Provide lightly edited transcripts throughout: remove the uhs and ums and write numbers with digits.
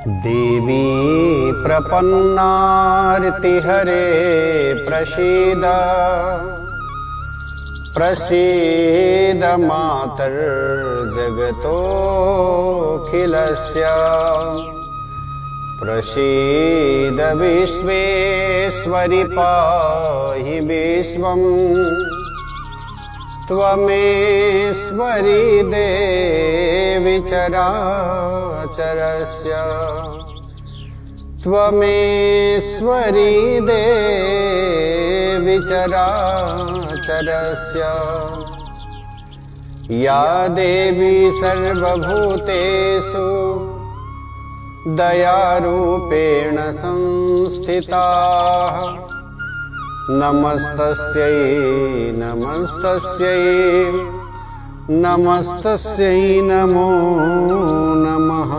देवी प्रपन्नार्तिहरे प्रसीद प्रसीद मातर्जगतोऽखिलस्य प्रसीद विश्वेश्वरि पाहि विश्वम् त्वमेश्वरी देवी चराचरस्य त्वमेश्वरी देवी चराचरस्य या देवी सर्वभूतेषु दयारूपेण संस्थिता नमस्तस्यै नमस्तस्यै नमस्तस्यै नमो नमः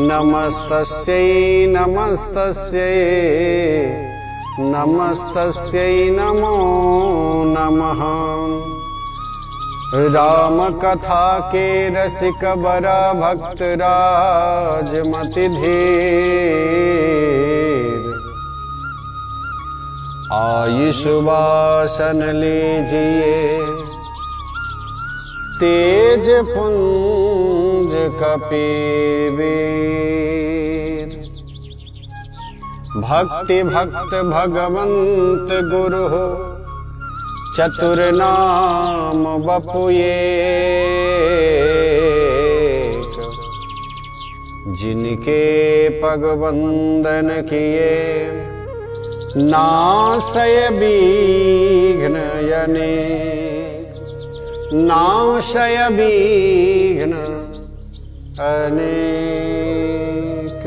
नमस्तस्यै नमस्तस्यै नमस्तस्यै नमो नमः। राम कथा के रसिक बरा भक्त राजमति धीर आयुष्वासन लीजिए तेज पुंज कपिवीर। भक्ति भक्त भगवंत गुरु चतुर नाम बपु एक। जिनके पग वंदन किए नाशय विघ्न अनेक नाशय विघ्न अनेक।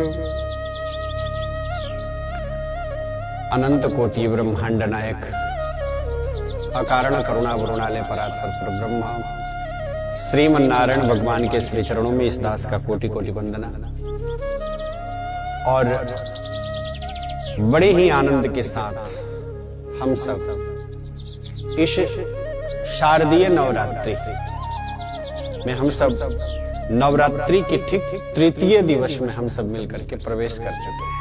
अनंत कोटि ब्रह्मांड नायक अकारण करुणा वरुणालय परात्पर ब्रह्मा श्रीमन्नारायण भगवान के श्री चरणों में इस दास का कोटि कोटि वंदना। और बड़े ही आनंद के साथ हम सब इस शारदीय नवरात्रि में हम सब नवरात्रि के ठीक तृतीय दिवस में हम सब मिलकर के प्रवेश कर चुके हैं।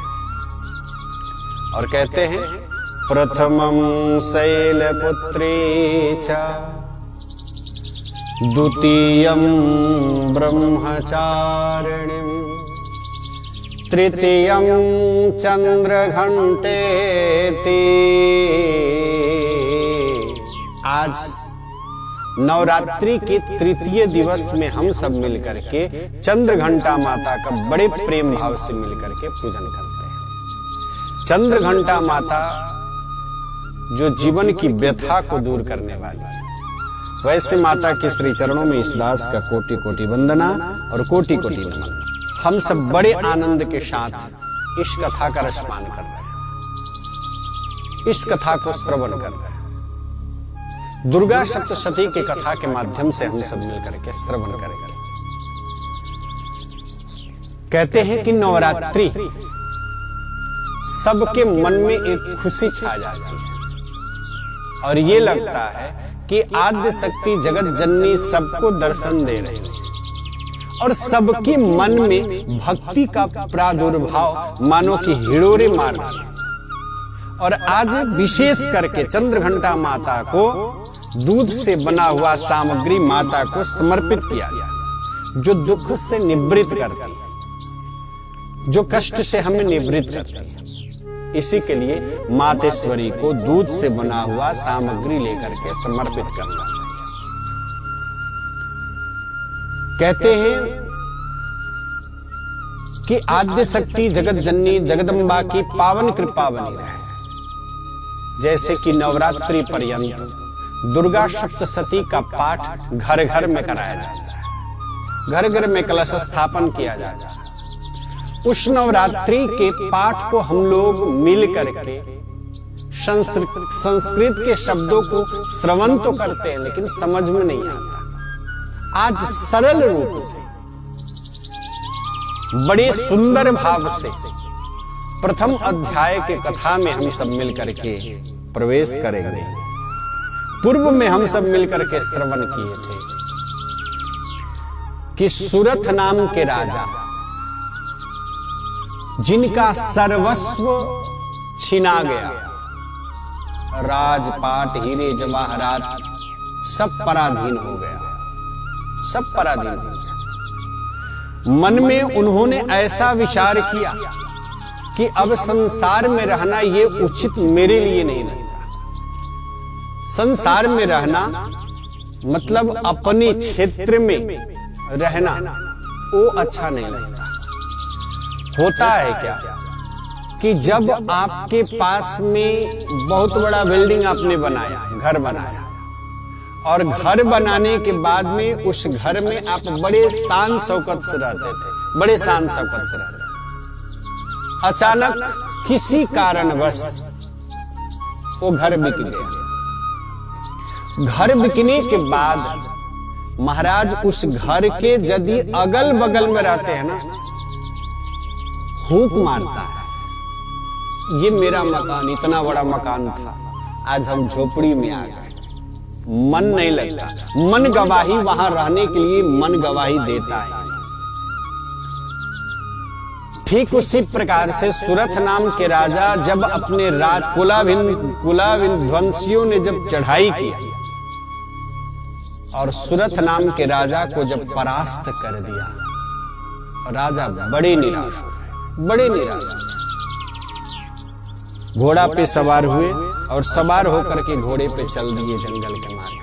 और कहते हैं प्रथमं शैलपुत्री च द्वितीयं ब्रह्मचारिणीं तृतीयं चंद्रघंटेति। आज नवरात्रि के तृतीय दिवस में हम सब मिलकर के चंद्रघंटा माता का बड़े प्रेम भाव से मिलकर के पूजन करते हैं। चंद्रघंटा माता जो जीवन की व्यथा को दूर करने वाली है, वैसे माता के श्री चरणों में इस दास का कोटि कोटि वंदना और कोटि कोटि नमन। हम सब बड़े आनंद के साथ इस कथा का रसपान कर रहे हैं, इस कथा को श्रवण कर रहे हैं। दुर्गा सप्तशती के कथा के माध्यम से हम सब मिलकर के श्रवण करेंगे। कहते हैं कि नवरात्रि सबके मन में एक खुशी छा जाती है और ये लगता है कि आद्य शक्ति जगत जननी सबको दर्शन दे रही है और सबके मन में भक्ति का प्रादुर्भाव मानो कि हिड़ोरे मार रही है। और आज विशेष करके चंद्रघंटा माता को दूध से बना हुआ सामग्री माता को समर्पित किया जाए, जो दुख से निवृत्त करती है, जो कष्ट से हमें निवृत्त करती है। इसी के लिए मातेश्वरी को दूध से बना हुआ सामग्री लेकर के समर्पित करना चाहिए। कहते हैं कि आद्य शक्ति जगत जननी जगदम्बा की पावन कृपा बनी रहे। जैसे कि नवरात्रि पर्यंत दुर्गा सप्तशती का पाठ घर घर में कराया जाता है, घर घर में कलश स्थापन किया जाता है। उस नवरात्रि के पाठ को हम लोग मिल करके संस्कृत के शब्दों को श्रवण तो करते हैं, लेकिन समझ में नहीं आता। आज सरल रूप से बड़े सुंदर भाव से प्रथम अध्याय के कथा में हम सब मिलकर के प्रवेश करेंगे। पूर्व में हम सब मिलकर के श्रवण किए थे कि सुरथ नाम के राजा जिनका सर्वस्व छिना गया, राजपाट हीरे जवाहरात सब पराधीन हो गया, सब पराधीन हो गया। मन में उन्होंने ऐसा विचार किया कि अब संसार में रहना ये उचित मेरे लिए नहीं लगता। संसार में रहना मतलब अपने क्षेत्र में रहना वो अच्छा नहीं लगता। होता है क्या कि जब आपके पास में बहुत बड़ा बिल्डिंग आपने बनाया, घर बनाया, और घर बनाने के बाद में उस घर में आप बड़े शान शौकत से रहते थे, बड़े शान शौकत से रहते थे। अचानक किसी कारणवश वो घर बिक गया। घर बिकने के बाद महाराज उस घर के यदि अगल बगल में रहते हैं ना, हुक मारता है, ये मेरा मकान इतना बड़ा मकान था, आज हम झोपड़ी में आ गए, मन नहीं लगता। मन गवाही वहां रहने के लिए मन गवाही देता है। ठीक उसी प्रकार से सुरथ नाम के राजा जब अपने राज कुलाविध्वंसियों ने जब चढ़ाई की और सुरथ नाम के राजा को जब परास्त कर दिया, राजा बड़े निराश हो गए, बड़े निराश हो गए। घोड़ा पे सवार हुए और सवार होकर के घोड़े पे चल दिए जंगल के मार्ग,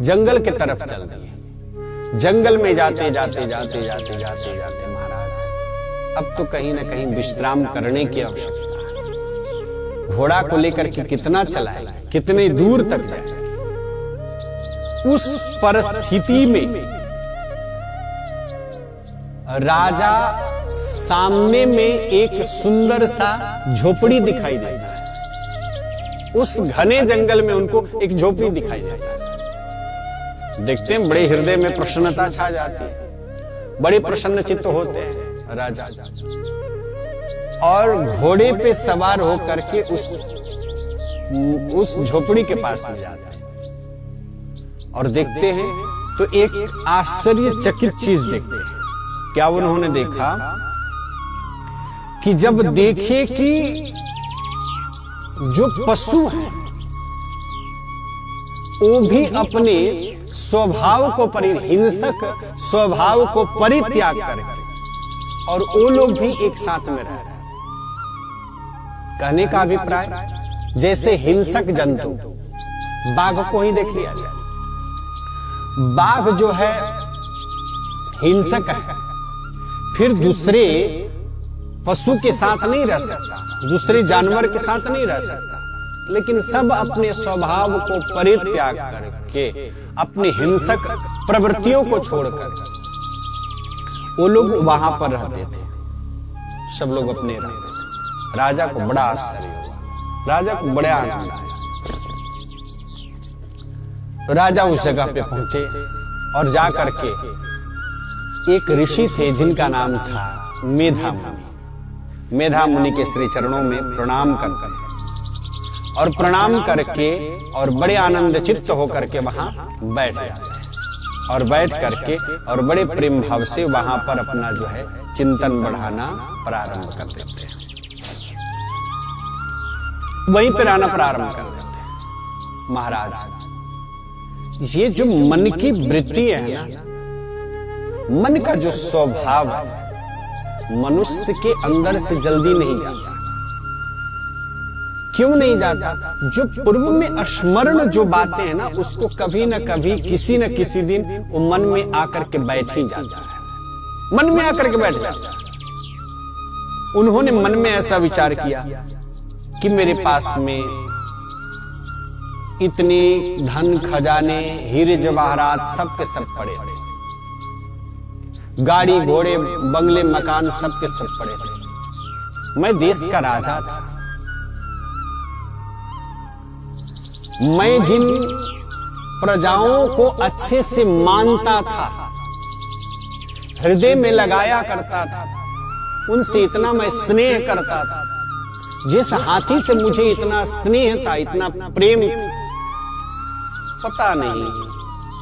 जंगल के तरफ चल दिए। जंगल में जाते जाते जाते जाते जाते जाते महाराज अब तो कहीं ना कहीं विश्राम करने की आवश्यकता है। घोड़ा को लेकर के कितना चलाए, कितने दूर तक जाए। उस परिस्थिति में राजा सामने में एक सुंदर सा झोपड़ी दिखाई देता है। उस घने जंगल में उनको एक झोपड़ी दिखाई देता है। देखते हैं बड़े हृदय में प्रसन्नता छा जाती है, बड़े प्रसन्न चित्त होते हैं राजा, और घोड़े पे सवार होकर के उस झोपड़ी के पास में जाते हैं और देखते हैं तो एक आश्चर्यचकित चीज देखते हैं। क्या उन्होंने देखा कि जब देखे कि जो पशु हैं वो भी अपने स्वभाव को हिंसक स्वभाव को परित्याग करके और वो लोग भी एक साथ में रह रहे हैं। कहने का अभिप्राय जैसे हिंसक जंतु, बाघ को ही देख लिया जाए, बाघ जो है हिंसक है, फिर दूसरे पशु के साथ नहीं रह सकता, दूसरे जानवर के साथ नहीं रह सकता, लेकिन सब अपने स्वभाव को परित्याग करके अपनी हिंसक प्रवृत्तियों को छोड़कर वो लोग वहां पर रहते थे। सब लोग अपने रहते थे। राजा को बड़ा आश्चर्य हुआ, राजा को बड़ा आनंद आया। राजा उस जगह पे पहुंचे और जाकर के एक ऋषि थे जिनका नाम था मेधा मुनि। मेधा मुनि के श्री चरणों में प्रणाम करते हैं और प्रणाम करके और बड़े आनंद चित्त होकर के वहां बैठ जाते हैं और बैठ करके और बड़े प्रेम भाव से वहां पर अपना जो है चिंतन बढ़ाना प्रारंभ कर देते हैं, वहीं पर आना प्रारंभ कर देते हैं। महाराज ये जो मन की वृत्ति है ना, मन का जो स्वभाव है मनुष्य के अंदर से जल्दी नहीं जाता। क्यों नहीं जाता? जो पूर्व में स्मरण जो बातें हैं ना, उसको कभी न कभी किसी न किसी दिन वो मन में आकर के बैठ ही जाता है, मन में आकर के बैठ जाता है। उन्होंने मन में ऐसा विचार किया कि मेरे पास में इतने धन खजाने हीरे जवाहरात सब के सब पड़े थे, गाड़ी घोड़े बंगले मकान सब के सब पड़े थे। मैं देश का राजा था, मैं जिन प्रजाओं को अच्छे से मानता था, हृदय में लगाया करता था, उनसे इतना मैं स्नेह करता था, जिस हाथी से मुझे इतना स्नेह था, इतना प्रेम था, पता नहीं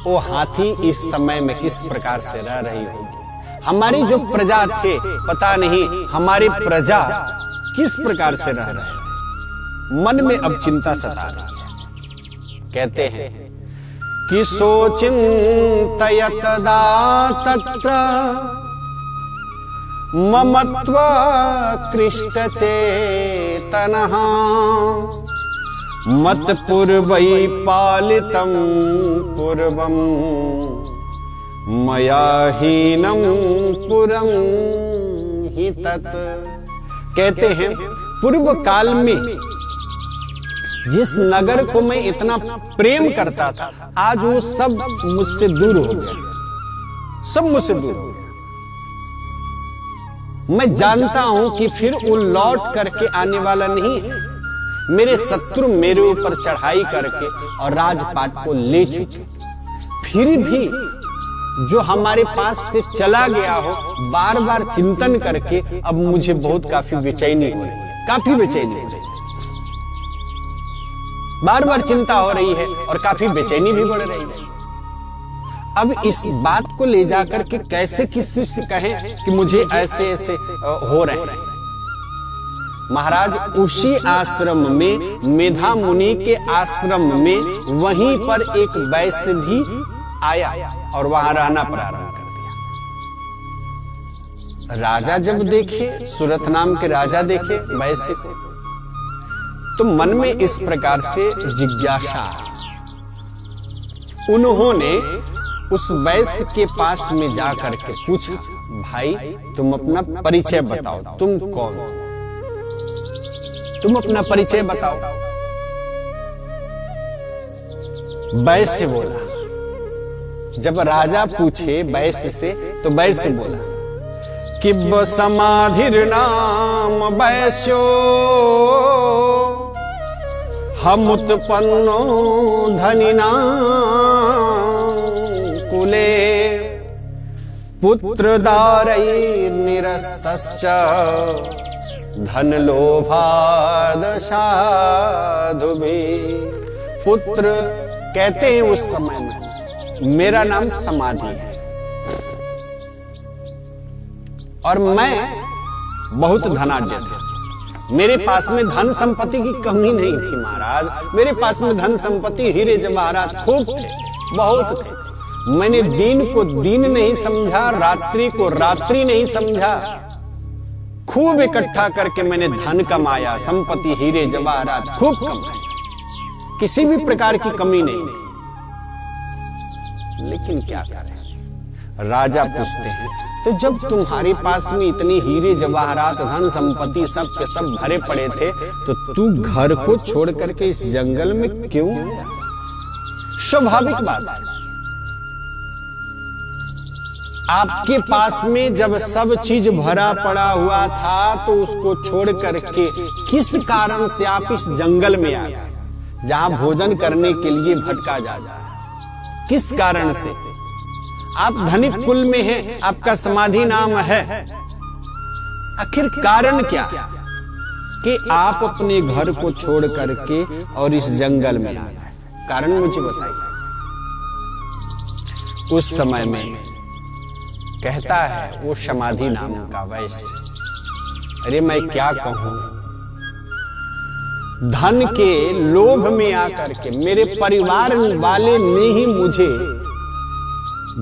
वो हाथी इस समय में किस प्रकार से रह रही होगी। हमारी जो प्रजा थे, पता नहीं हमारी प्रजा किस प्रकार से रह रहे थे। मन में अब चिंता सता रही है। कहते हैं कि सोचिंतयतदा तत्र ममत्व कृष्ट चेतनः मत पूर्वै पालितं पूर्वं मया हीनं पुरं हि तत्। कहते हैं पूर्व काल में जिस नगर को मैं इतना प्रेम करता था, आज वो सब मुझसे दूर हो गया, सब मुझसे दूर हो गया। मैं जानता हूं कि फिर वो लौट करके आने वाला नहीं है। मेरे शत्रु मेरे ऊपर चढ़ाई करके और राजपाट को ले चुके, फिर भी जो हमारे पास से चला गया हो, बार बार चिंतन करके अब मुझे बहुत काफी बेचैनी हो रही है, काफी बेचैनी हो रही है। बार बार चिंता हो रही है और काफी बेचैनी भी बढ़ रही है। अब इस बात को ले जाकर के कैसे किसी से कहें कि मुझे ऐसे ऐसे हो रहे हैं। महाराज उसी आश्रम में, मेधा मुनि के आश्रम में, वहीं पर एक वैश्य भी आया और वहां रहना प्रारंभ कर दिया। राजा जब देखे, सुरथ नाम के राजा देखे वैश्य को, तो मन में इस प्रकार से जिज्ञासा, उन्होंने उस वैश्य के पास में जाकर के पूछा, भाई तुम अपना परिचय बताओ, तुम कौन हो? तुम अपना परिचय बताओ। वैश्य बोला, जब राजा पूछे वैश्य से, तो वैश्य बोला कि समाधिर नाम वैश्यो हम उत्पन्नो धनिना कुले पुत्रदारैर्निरस्तश्च धनलोभादशाधुभिः। पुत्र कहते हैं उस समय में, मेरा नाम समाधि है और मैं बहुत धनाढ्य था। मेरे पास में धन संपत्ति की कमी नहीं थी महाराज। मेरे पास में धन संपत्ति, हीरे जवाहरात खूब थे, बहुत थे। मैंने दिन को दिन नहीं समझा, रात्रि को रात्रि नहीं समझा। खूब इकट्ठा करके मैंने धन कमाया, संपत्ति, हीरे जवाहरात खूब कमाए, किसी भी प्रकार की कमी नहीं थी। लेकिन क्या करें, राजा पूछते हैं, तो जब तुम्हारे पास में इतनी हीरे जवाहरात, धन संपत्ति सब के सब भरे पड़े थे, तो तू घर को छोड़ करके इस जंगल में क्यों आया? स्वाभाविक बात है, आपके पास में जब सब चीज भरा पड़ा हुआ था, तो उसको छोड़ करके किस कारण से आप इस जंगल में आ गए, जहां भोजन करने के लिए भटका जाता है? किस कारण से? आप धनिक कुल में हैं, आपका समाधि नाम है, आखिर कारण क्या कि आप अपने घर को छोड़ करके और इस जंगल में आ गए? कारण मुझे बताइए। उस समय में कहता है वो समाधि नाम का वैश्य, अरे मैं क्या कहूं, धन के लोभ में आकर के मेरे परिवार वाले ने ही मुझे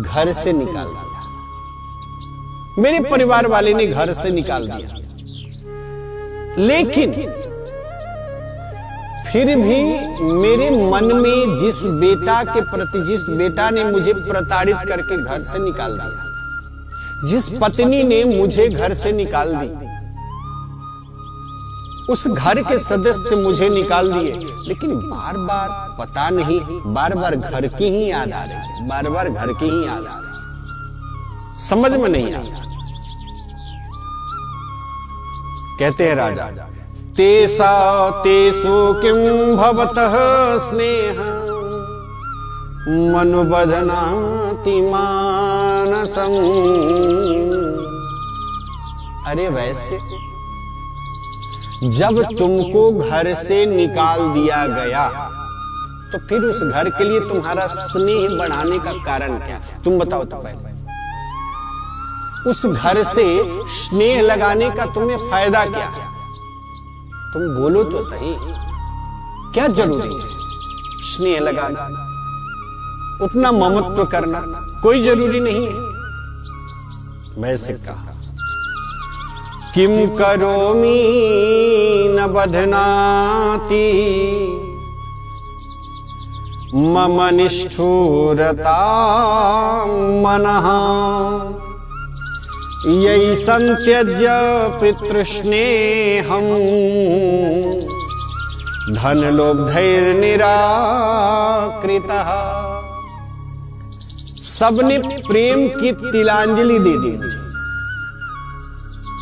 घर से निकाल दिया। मेरे परिवार वाले ने घर से निकाल दिया, लेकिन फिर भी मेरे मन में जिस बेटा के प्रति, जिस बेटा ने मुझे प्रताड़ित करके घर से निकाल दिया, जिस पत्नी ने मुझे घर से निकाल दी, उस घर के सदस्य मुझे निकाल दिए, लेकिन बार बार पता नहीं, बार बार घर की ही याद आ रही है, बार बार घर की ही याद आ रही है, समझ में नहीं आता। कहते हैं राजा, तेसा तेसु किं भवतः स्नेह मनुबधनाति मानसं। अरे वैसे जब तुमको घर से निकाल दिया गया, तो फिर उस घर के लिए तुम्हारा स्नेह बढ़ाने का कारण क्या? तुम बताओ तो पहले। उस घर से स्नेह लगाने का तुम्हें फायदा क्या है? तुम बोलो तो सही, क्या जरूरी है स्नेह लगाना, उतना ममत्व करना? कोई जरूरी नहीं है। वैसे कहा, किम करोमि न बध्नाति मम निष्ठुरता मनः यही संत्यज्य पितृस्नेहम् धनलोभधैर्निराकृतः। सबने प्रेम की तिलांजलि दे दी मुझे।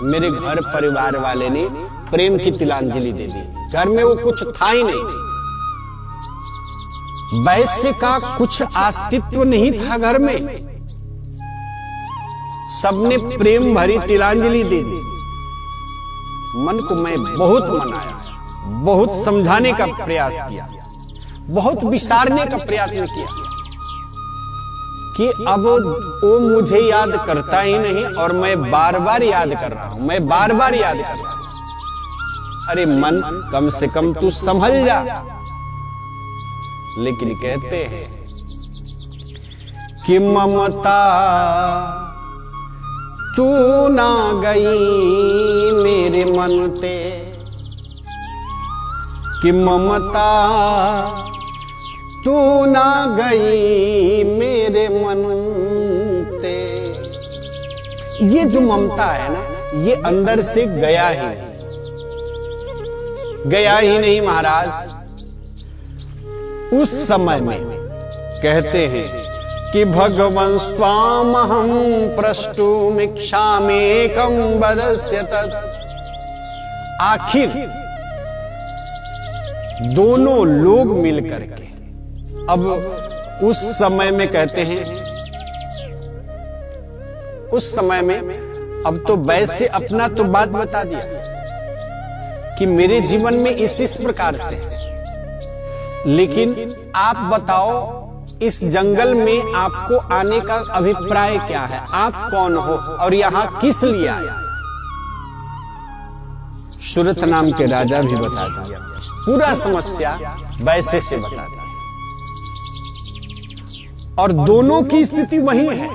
मेरे घर परिवार वाले ने प्रेम की तिलांजलि दे दी। घर में वो कुछ था ही नहीं, वैश्य का कुछ अस्तित्व नहीं था घर में। सबने प्रेम भरी तिलांजलि दे दी। मन को मैं बहुत मनाया, बहुत समझाने का प्रयास किया, बहुत विसारने का प्रयत्न किया कि अब वो मुझे याद करता ही नहीं और मैं बार बार याद कर रहा हूं, मैं बार बार याद कर रहा हूं। अरे मन, कम से कम तू संभल जा। लेकिन कहते हैं कि ममता तू ना गई मेरे मन ते, कि ममता तू ना गई मेरे मन ते। ये जो ममता है ना, ये अंदर से गया ही नहीं, गया ही नहीं महाराज। उस समय में कहते हैं कि भगवन् स्वामहं प्रष्टुमिच्छाम्येकं वदस्य तत्। आखिर दोनों लोग मिलकर के, अब उस समय में कहते हैं, उस समय में अब तो वैसे अपना तो बात बता दिया कि मेरे जीवन में इस प्रकार से है, लेकिन आप बताओ इस जंगल में आपको आने का अभिप्राय क्या है? आप कौन हो और यहां किस लिए आया? सुरत नाम के राजा भी बता दिया, पूरा समस्या वैसे से बता दिया। और दोनों की स्थिति वही है।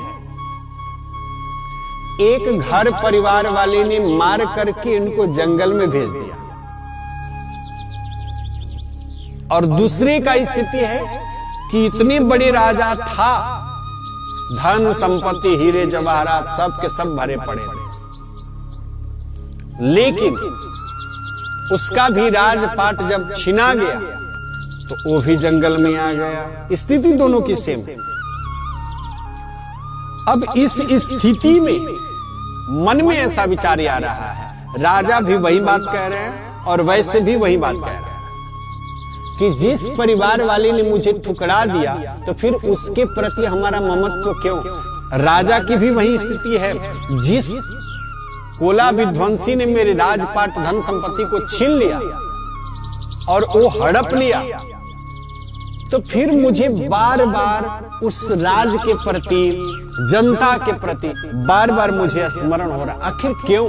एक घर परिवार वाले ने मार करके इनको जंगल में भेज दिया, और दूसरे का स्थिति है कि इतने बड़े राजा था, धन संपत्ति हीरे जवाहरात सब के सब भरे पड़े थे, लेकिन उसका भी राजपाट जब छिना गया तो वो भी जंगल में आ गया। स्थिति दोनों की सेम है। अब इस स्थिति में मन में ऐसा विचार आ रहा है, राजा भी वही बात कह रहे हैं और वैसे भी वही बात कह रहे हैं कि जिस परिवार वाले ने मुझे ठुकरा दिया तो फिर उसके प्रति हमारा ममत्व क्यों? राजा की भी वही स्थिति है। जिस कोला विध्वंसी ने मेरे राजपाट धन संपत्ति को छीन लिया और वो हड़प लिया, तो फिर मुझे बार बार उस राज के प्रति, जनता के प्रति बार बार मुझे स्मरण हो रहा। आखिर क्यों?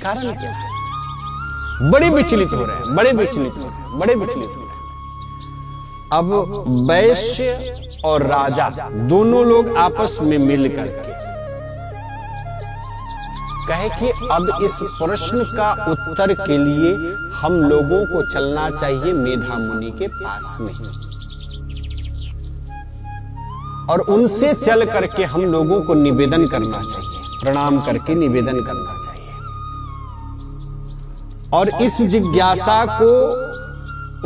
कारण क्या है? बड़े विचलित हो रहे हैं, बड़े विचलित हो रहे हैं, बड़े विचलित हो रहे हैं। अब वैश्य और राजा दोनों लोग आपस में मिल करके कहे कि अब इस प्रश्न का उत्तर के लिए हम लोगों को चलना चाहिए मेधा मुनि के पास में, और उनसे चल करके हम लोगों को निवेदन करना चाहिए, प्रणाम करके निवेदन करना चाहिए, और इस जिज्ञासा को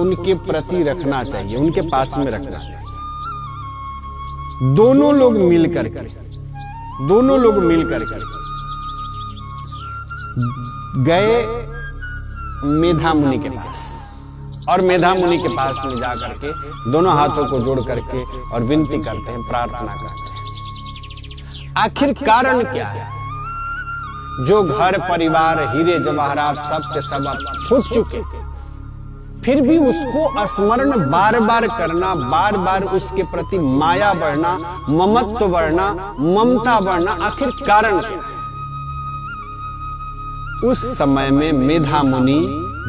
उनके प्रति रखना चाहिए, उनके पास में रखना चाहिए। दोनों लोग मिल करके गए मेधा मुनि के पास, और मेधा मुनि के पास में जाकर के दोनों हाथों को जोड़ करके और विनती करते हैं, प्रार्थना करते हैं। आखिर कारण क्या है? जो घर परिवार हीरे जवाहरात सब के सब अब छूट चुके, फिर भी उसको स्मरण बार बार करना, बार बार उसके प्रति माया बढ़ना, ममत्व बढ़ना, ममता बढ़ना, आखिर कारण क्या है? उस समय में मेधा मुनि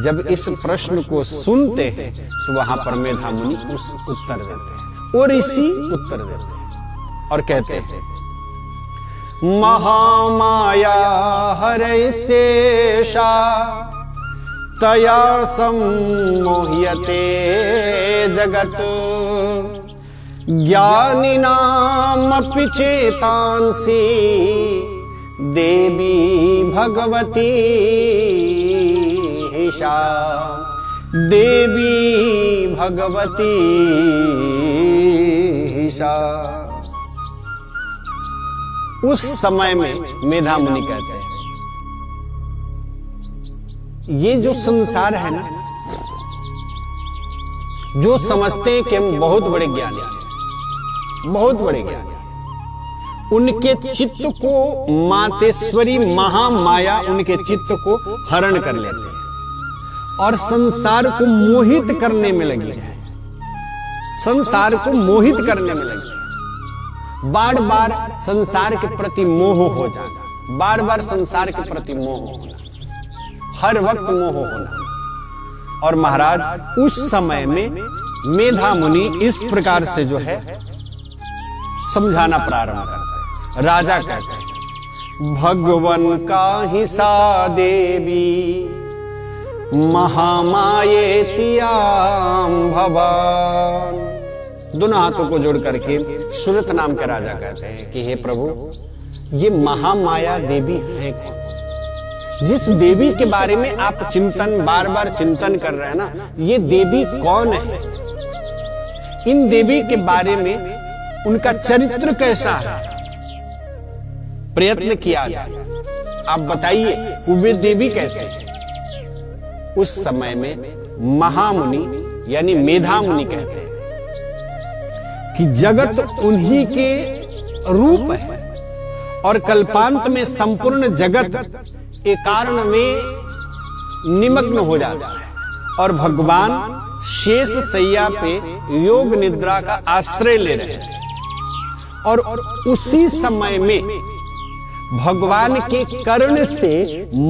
जब इस प्रश्न को सुनते हैं तो वहां पर मेधा मुनि उस उत्तर देते हैं, और ऋषि उत्तर देते हैं और कहते हैं, महामाया हरै शेषा तया सम्मोह्यते जगत ज्ञानिनामपि चेतांसि देवी भगवती ईशा, देवी भगवती ईशा। उस समय में मेधा मुनि कहते हैं, ये जो संसार है ना, जो समझते हैं कि हम बहुत बड़े ज्ञानी हैं, बहुत बड़े ज्ञानी, उनके चित्त को मातेश्वरी महामाया उनके चित्त को हरण कर लेते हैं और संसार को मोहित करने में लगी है, संसार को मोहित करने में लगी है। बार बार संसार के प्रति मोह हो जाना, बार बार संसार के प्रति मोह होना, हर वक्त मोह होना। और महाराज उस समय में मेधा मुनि इस प्रकार से जो है समझाना प्रारंभ करते हैं। राजा कहते हैं, भगवन का ही सा देवी महामायेतियाम भवान। दोनों हाथों को जोड़ करके सुरथ नाम के राजा कहते हैं कि हे प्रभु, ये महामाया देवी है कौन? जिस देवी के बारे में आप चिंतन बार बार चिंतन कर रहे हैं ना, ये देवी कौन है? इन देवी के बारे में उनका चरित्र कैसा है, प्रयत्न किया जाए, आप बताइए वे देवी कैसे है? उस समय में महामुनि यानी मेधा मुनि कहते हैं कि जगत उन्हीं के रूप है और कल्पांत में संपूर्ण जगत एक कारण में निमग्न हो जाता है और भगवान शेष सैया पे योग निद्रा का आश्रय ले रहे थे। और उसी समय में भगवान के कर्ण से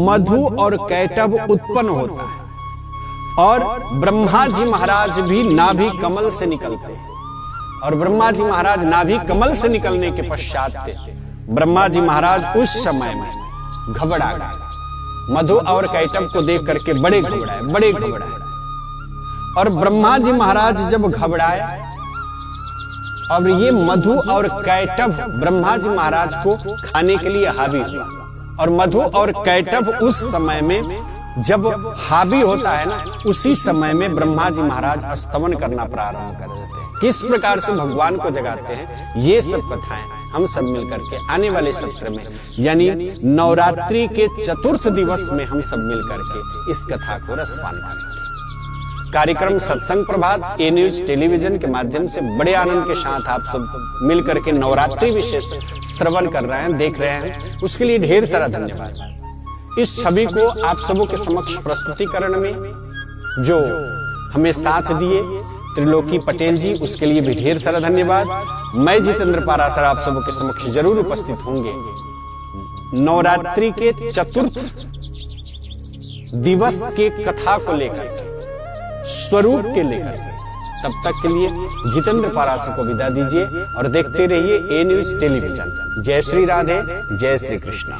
मधु और कैटभ उत्पन्न होता है और ब्रह्मा जी महाराज भी नाभि कमल से निकलते हैं। और ब्रह्मा जी महाराज नाभि कमल से निकलने के पश्चात ब्रह्मा जी महाराज उस समय में घबरा गए, मधु और कैटभ को देख करके बड़े घबराए। और ब्रह्मा जी महाराज जब घबराए, अब ये मधु और कैटभ ब्रह्मा जी महाराज को खाने के लिए हावी हुआ। और मधु और कैटभ उस समय में जब हावी होता है ना, उसी समय में ब्रह्मा जी महाराज स्तवन करना प्रारंभ कर देते हैं। किस प्रकार से भगवान को जगाते हैं, ये सब कथाएं हम सब मिलकर के आने वाले सत्र में यानी नवरात्रि के चतुर्थ दिवस में हम सब मिलकर के इस कथा को रसपान करेंगे। कार्यक्रम सत्संग प्रभात ए न्यूज टेलीविजन के माध्यम से बड़े आनंद के साथ आप सब मिलकर के नवरात्रि विशेष श्रवण कर रहे हैं, देख रहे हैं, उसके लिए ढेर सारा धन्यवाद। इस छवि को आप सबों के समक्ष प्रस्तुतिकरण में जो हमें साथ दिए त्रिलोकी पटेल जी, उसके लिए भी ढेर सारा धन्यवाद। मैं जितेंद्र पारासर आप सबों के समक्ष जरूर उपस्थित होंगे नवरात्रि के चतुर्थ दिवस के कथा को लेकर के, स्वरूप के लेकर के। तब तक के लिए जितेंद्र पारासर को विदा दीजिए और देखते रहिए ए न्यूज टेलीविजन। जय श्री राधे, जय श्री कृष्णा।